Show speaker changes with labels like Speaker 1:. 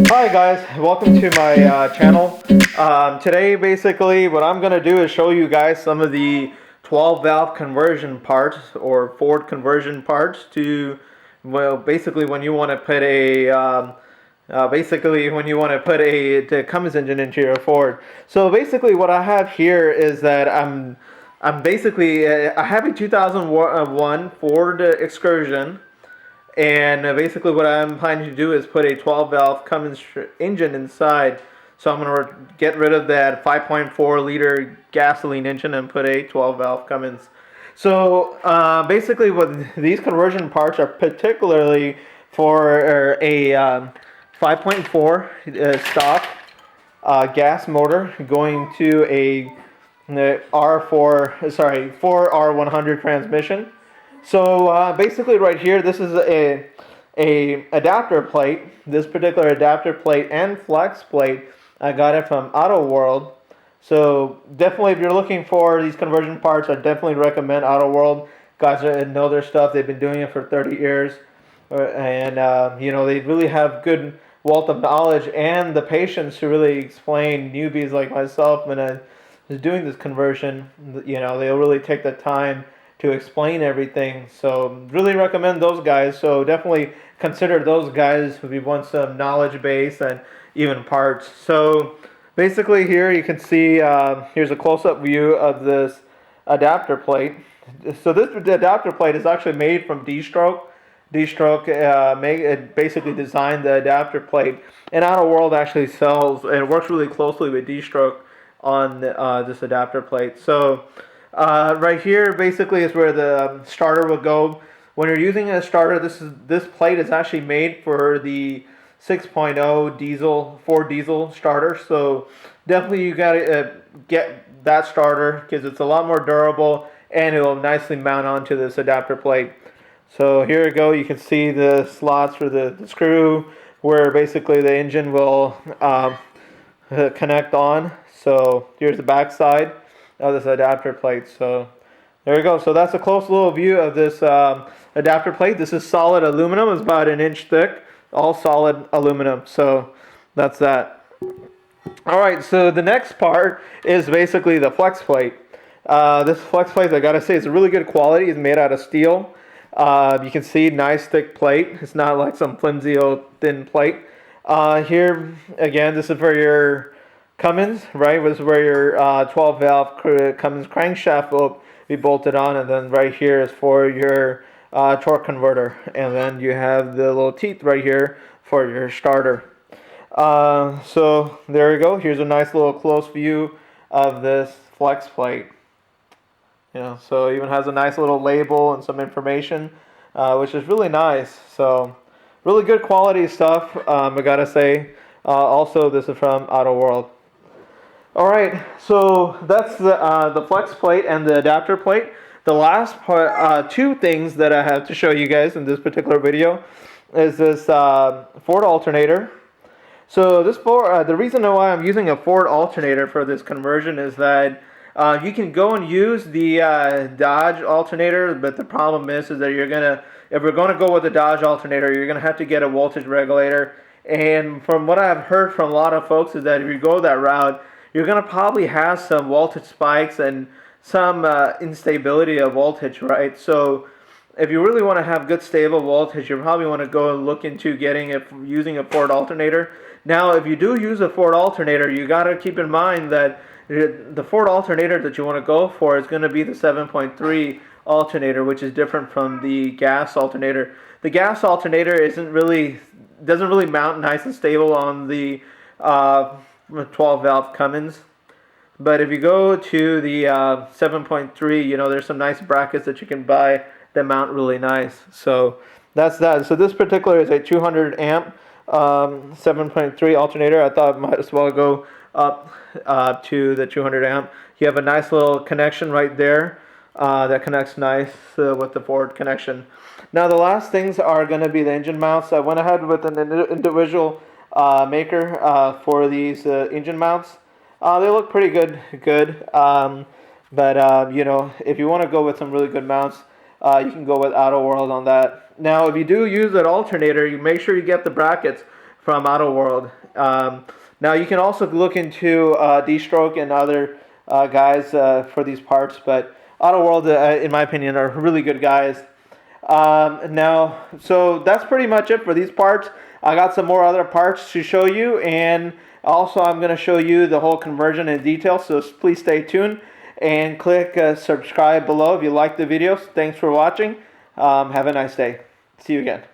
Speaker 1: Hi guys, welcome to my channel. Today basically what I'm going to do is show you guys some of the 12 valve conversion parts or Ford conversion parts to, well, basically when you want to put a the Cummins engine into your Ford. So basically what I have here is that I'm basically I have a 2001 Ford Excursion. And basically what I'm planning to do is put a 12 valve Cummins engine inside. So I'm going to get rid of that 5.4 liter gasoline engine and put a 12 valve Cummins. So basically what these conversion parts are particularly for a 5.4 stock gas motor going to a 4R100 transmission. So basically right here, this is a adapter plate. This particular adapter plate and flex plate, I got it from Auto World. So definitely if you're looking for these conversion parts, I definitely recommend Auto World. Guys know their stuff. They've been doing it for 30 years. And you know, they really have good wealth of knowledge and the patience to really explain newbies like myself when I was doing this conversion. You know, they'll really take the time to explain everything. So really recommend those guys. So definitely consider those guys if you want some knowledge base and even parts. So basically here you can see here's a close-up view of this adapter plate. So this adapter plate is actually made from D-Stroke. D-Stroke basically designed the adapter plate, and Auto World actually sells and works really closely with D-Stroke on this adapter plate. So right here basically is where the starter will go. When you're using a starter, this plate is actually made for the 6.0 diesel Ford diesel starter. So definitely you gotta get that starter because it's a lot more durable and it will nicely mount onto this adapter plate. So here we go. You can see the slots for the screw where basically the engine will connect on. So here's the back side of this adapter plate. So there we go. So that's a close little view of this adapter plate. This is solid aluminum. It's about an inch thick, all solid aluminum. So that's that. All right, so the next part is basically the flex plate. This flex plate, I gotta say, it's really good quality. It's made out of steel. You can see nice thick plate. It's not like some flimsy old thin plate. Here again, this is for your Cummins, right? This is where your 12 valve Cummins crankshaft will be bolted on, and then right here is for your torque converter, and then you have the little teeth right here for your starter. So there we go. Here's a nice little close view of this flex plate. You know, so it even has a nice little label and some information, which is really nice. So really good quality stuff, I gotta say. Also, this is from Auto World. All right, so that's the flex plate and the adapter plate. The last part, two things that I have to show you guys in this particular video is this Ford alternator. So this the reason why I'm using a Ford alternator for this conversion is that you can go and use the Dodge alternator, but the problem is that if we're gonna go with the Dodge alternator, you're gonna have to get a voltage regulator. And from what I've heard from a lot of folks is that if you go that route, you're gonna probably have some voltage spikes and some instability of voltage, right? So if you really want to have good stable voltage, you probably want to go and look into using a Ford alternator. Now, if you do use a Ford alternator, you got to keep in mind that the Ford alternator that you want to go for is going to be the 7.3 alternator, which is different from the gas alternator. The gas alternator doesn't really mount nice and stable on the 12 valve Cummins. But if you go to the 7.3, you know, there's some nice brackets that you can buy that mount really nice. So that's that. So this particular is a 200 amp 7.3 alternator. I thought I might as well go up to the 200 amp. You have a nice little connection right there that connects nice with the Ford connection. Now the last things are going to be the engine mounts. I went ahead with an individual maker for these engine mounts. They look pretty good. But you know, if you want to go with some really good mounts, you can go with Auto World on that. Now, if you do use an alternator, you make sure you get the brackets from Auto World. Now you can also look into D-Stroke and other guys for these parts, but Auto World, in my opinion, are really good guys. So that's pretty much it for these parts. I got some more other parts to show you, and also I'm going to show you the whole conversion in detail, so please stay tuned and click subscribe below if you like the videos. Thanks for watching. Have a nice day. See you again.